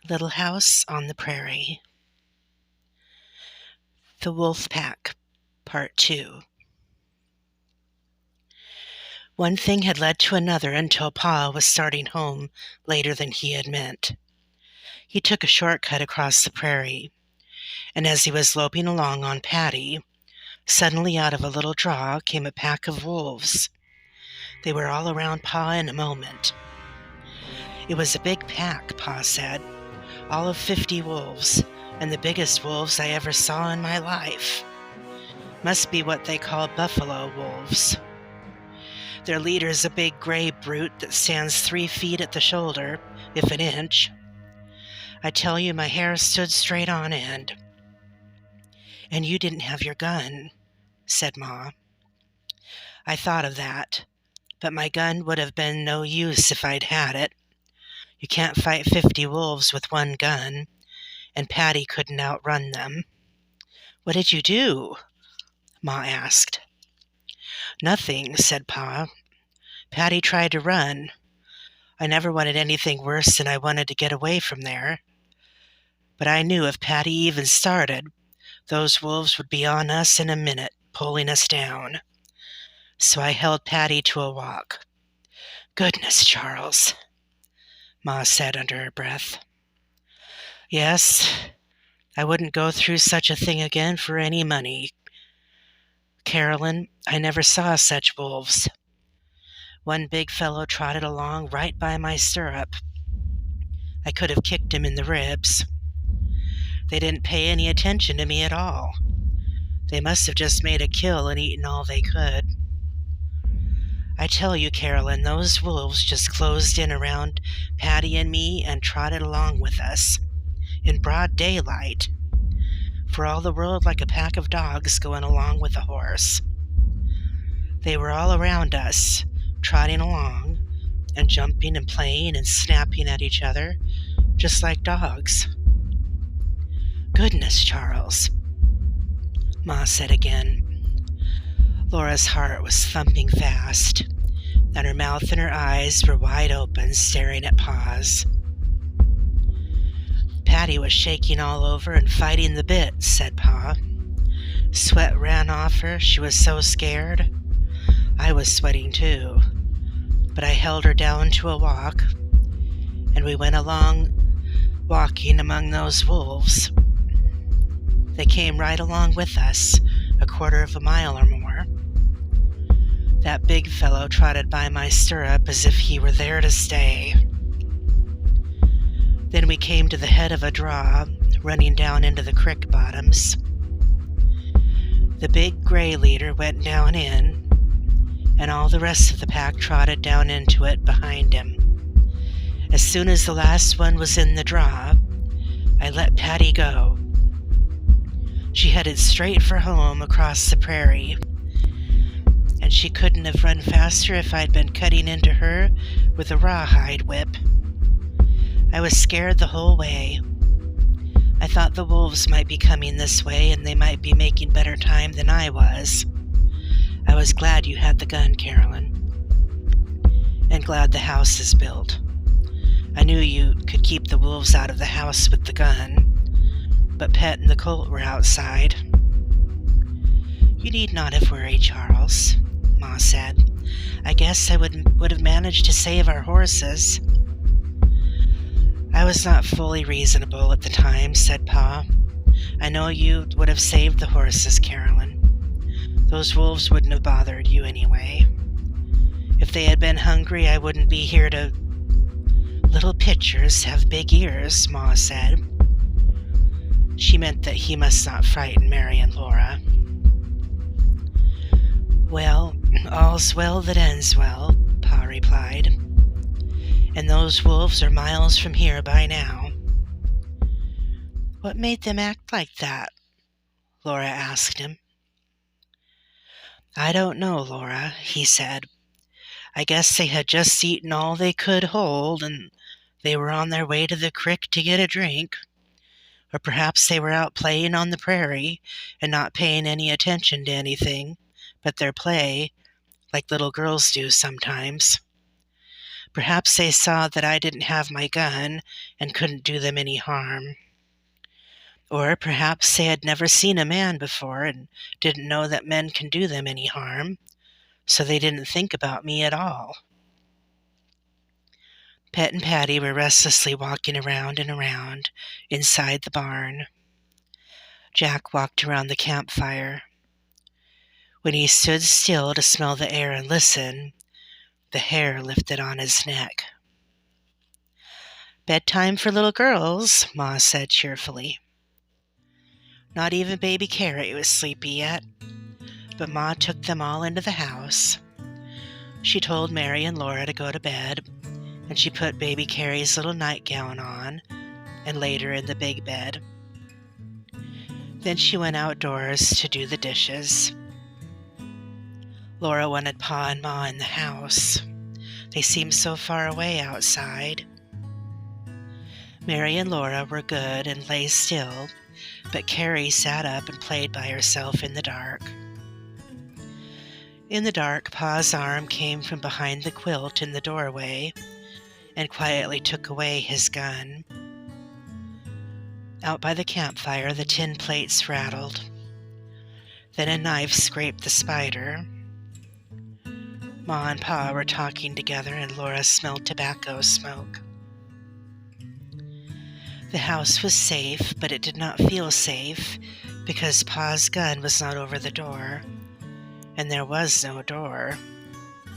Little House on the Prairie. The Wolf Pack, Part 2. One thing had led to another until Pa was starting home later than he had meant. He took a shortcut across the prairie, and as he was loping along on Patty, suddenly out of a little draw came a pack of wolves. They were all around Pa in a moment. It was a big pack, Pa said, all of 50 wolves, and the biggest wolves I ever saw in my life. Must be what they call buffalo wolves. Their leader's a big gray brute that stands 3 feet at the shoulder, if an inch. I tell you, my hair stood straight on end. And you didn't have your gun, said Ma. I thought of that, but my gun would have been no use if I'd had it. You can't fight 50 wolves with one gun, and Patty couldn't outrun them. What did you do? Ma asked. Nothing, said Pa. Patty tried to run. I never wanted anything worse than I wanted to get away from there. But I knew if Patty even started, those wolves would be on us in a minute, pulling us down. So I held Patty to a walk. Goodness, Charles, Ma said under her breath. Yes, I wouldn't go through such a thing again for any money. Carolyn, I never saw such wolves. One big fellow trotted along right by my stirrup. I could have kicked him in the ribs. They didn't pay any attention to me at all. They must have just made a kill and eaten all they could. I tell you, Carolyn, those wolves just closed in around Patty and me and trotted along with us, in broad daylight, for all the world like a pack of dogs going along with a horse. They were all around us, trotting along, and jumping and playing and snapping at each other, just like dogs. Goodness, Charles, Ma said again. Laura's heart was thumping fast, and her mouth and her eyes were wide open, staring at Pa's. Patty was shaking all over and fighting the bit, said Pa. Sweat ran off her. She was so scared. I was sweating too, but I held her down to a walk, and we went along walking among those wolves. They came right along with us, a quarter of a mile or more. That big fellow trotted by my stirrup as if he were there to stay. Then we came to the head of a draw, running down into the creek bottoms. The big gray leader went down in, and all the rest of the pack trotted down into it behind him. As soon as the last one was in the draw, I let Patty go. She headed straight for home across the prairie, and she couldn't have run faster if I'd been cutting into her with a rawhide whip. I was scared the whole way. I thought the wolves might be coming this way, and they might be making better time than I was. I was glad you had the gun, Carolyn, and glad the house is built. I knew you could keep the wolves out of the house with the gun, but Pet and the colt were outside. You need not have worried, Charles, Ma said. I guess I would have managed to save our horses. I was not fully reasonable at the time, said Pa. I know you would have saved the horses, Carolyn. Those wolves wouldn't have bothered you anyway. If they had been hungry, I wouldn't be here to... Little pitchers have big ears, Ma said. She meant that he must not frighten Mary and Laura. Well, all's well that ends well, Pa replied. And those wolves are miles from here by now. What made them act like that? Laura asked him. I don't know, Laura, he said. I guess they had just eaten all they could hold, and they were on their way to the creek to get a drink. Or perhaps they were out playing on the prairie and not paying any attention to anything but their play, like little girls do sometimes. Perhaps they saw that I didn't have my gun and couldn't do them any harm. Or perhaps they had never seen a man before and didn't know that men can do them any harm, so they didn't think about me at all. Pet and Patty were restlessly walking around and around inside the barn. Jack walked around the campfire. When he stood still to smell the air and listen, the hair lifted on his neck. "Bedtime for little girls," Ma said cheerfully. Not even baby Carrie was sleepy yet, but Ma took them all into the house. She told Mary and Laura to go to bed, and she put baby Carrie's little nightgown on and laid her in the big bed. Then she went outdoors to do the dishes. Laura wanted Pa and Ma in the house. They seemed so far away outside. Mary and Laura were good and lay still, but Carrie sat up and played by herself in the dark. In the dark, Pa's arm came from behind the quilt in the doorway and quietly took away his gun. Out by the campfire, the tin plates rattled. Then a knife scraped the spider. Ma and Pa were talking together, and Laura smelled tobacco smoke. The house was safe, but it did not feel safe because Pa's gun was not over the door, and there was no door.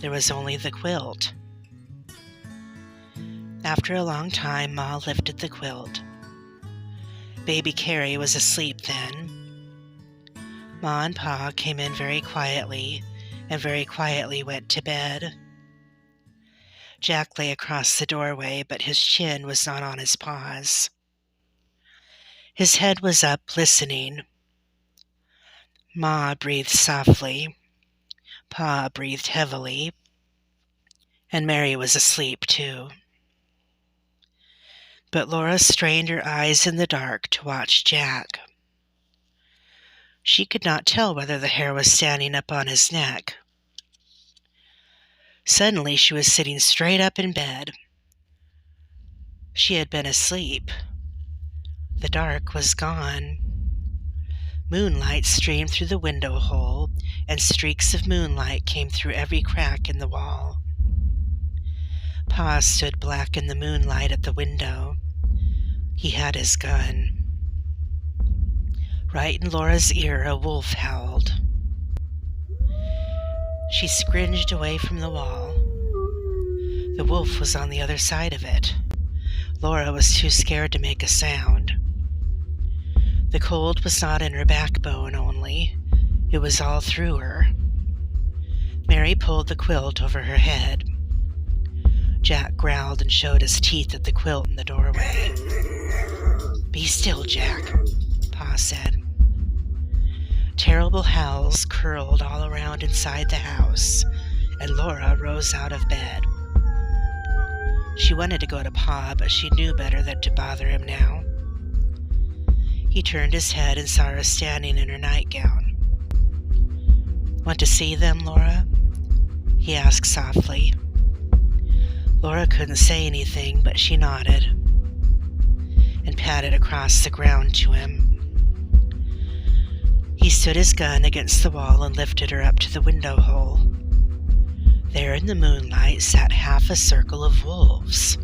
There was only the quilt. After a long time, Ma lifted the quilt. Baby Carrie was asleep then. Ma and Pa came in very quietly and very quietly went to bed. Jack lay across the doorway, but his chin was not on his paws. His head was up, listening. Ma breathed softly. Pa breathed heavily. And Mary was asleep, too. But Laura strained her eyes in the dark to watch Jack. She could not tell whether the hair was standing up on his neck. Suddenly she was sitting straight up in bed. She had been asleep. The dark was gone. Moonlight streamed through the window hole, and streaks of moonlight came through every crack in the wall. Pa stood black in the moonlight at the window. He had his gun. Right in Laura's ear, a wolf howled. She scringed away from the wall. The wolf was on the other side of it. Laura was too scared to make a sound. The cold was not in her backbone only. It was all through her. Mary pulled the quilt over her head. Jack growled and showed his teeth at the quilt in the doorway. "Be still, Jack," Pa said. Terrible howls curled all around inside the house, and Laura rose out of bed. She wanted to go to Pa, but she knew better than to bother him now. He turned his head and saw her standing in her nightgown. "Want to see them, Laura?" he asked softly. Laura couldn't say anything, but she nodded and patted across the ground to him. He stood his gun against the wall and lifted her up to the window hole. There in the moonlight sat half a circle of wolves.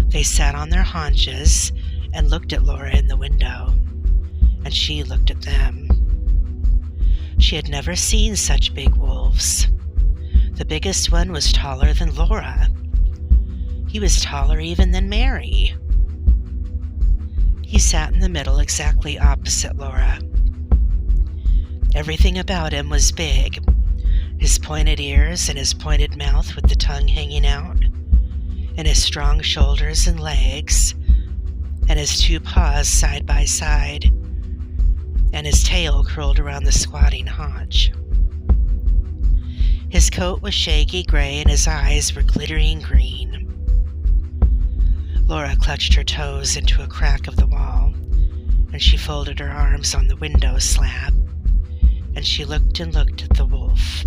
They sat on their haunches and looked at Laura in the window, and she looked at them. She had never seen such big wolves. The biggest one was taller than Laura. He was taller even than Mary. He sat in the middle exactly opposite Laura. Everything about him was big. His pointed ears and his pointed mouth with the tongue hanging out, and his strong shoulders and legs, and his two paws side by side, and his tail curled around the squatting haunch. His coat was shaggy gray and his eyes were glittering green. Laura clutched her toes into a crack of the wall, and she folded her arms on the window slab, and she looked and looked at the wolf.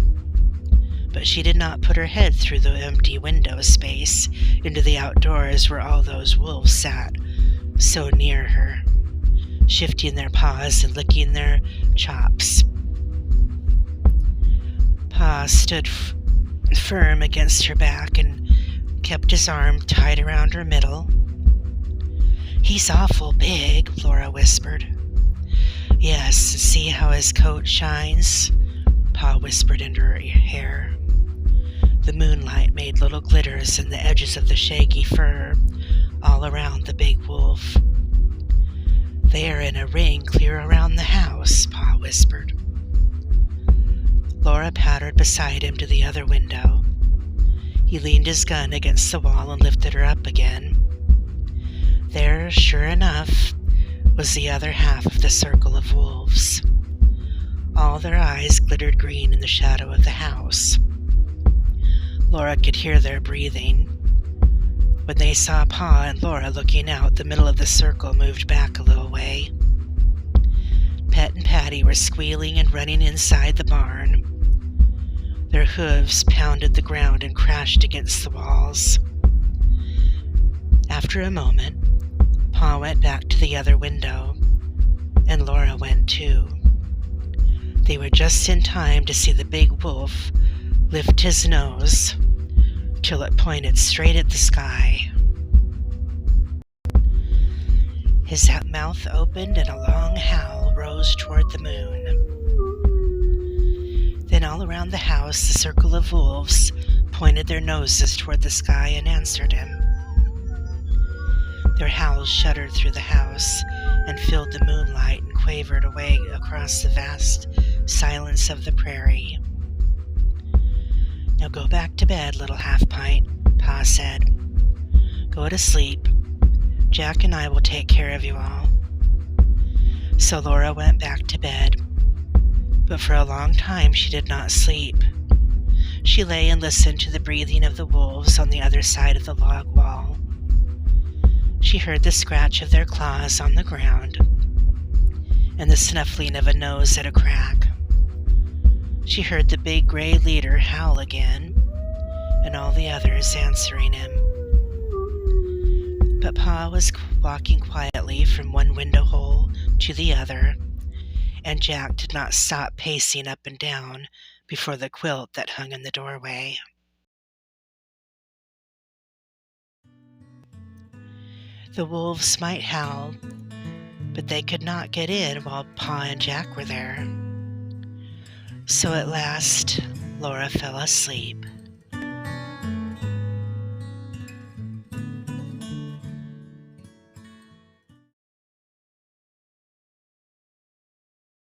but she did not put her head through the empty window space into the outdoors where all those wolves sat so near her, shifting their paws and licking their chops. Pa stood firm against her back and kept his arm tied around her middle. "He's awful big," Laura whispered. "Yes, see how his coat shines?" Pa whispered into her hair. The moonlight made little glitters in the edges of the shaggy fur all around the big wolf. "They are in a ring clear around the house," Pa whispered. Laura pattered beside him to the other window. He leaned his gun against the wall and lifted her up again. There, sure enough, was the other half of the circle of wolves. All their eyes glittered green in the shadow of the house. Laura could hear their breathing. When they saw Pa and Laura looking out, the middle of the circle moved back a little way. Pet and Patty were squealing and running inside the barn. Their hooves pounded the ground and crashed against the walls. After a moment, Pa went back to the other window, and Laura went too. They were just in time to see the big wolf lift his nose till it pointed straight at the sky. His mouth opened and a long howl rose toward the moon. Then all around the house, the circle of wolves pointed their noses toward the sky and answered him. Their howls shuddered through the house and filled the moonlight and quavered away across the vast silence of the prairie. "Now go back to bed, little half-pint," Pa said. "Go to sleep. Jack and I will take care of you all." So Laura went back to bed, but for a long time she did not sleep. She lay and listened to the breathing of the wolves on the other side of the log wall. She heard the scratch of their claws on the ground and the snuffling of a nose at a crack. She heard the big gray leader howl again and all the others answering him. But Pa was walking quietly from one window hole to the other, and Jack did not stop pacing up and down before the quilt that hung in the doorway. The wolves might howl, but they could not get in while Pa and Jack were there. So at last, Laura fell asleep.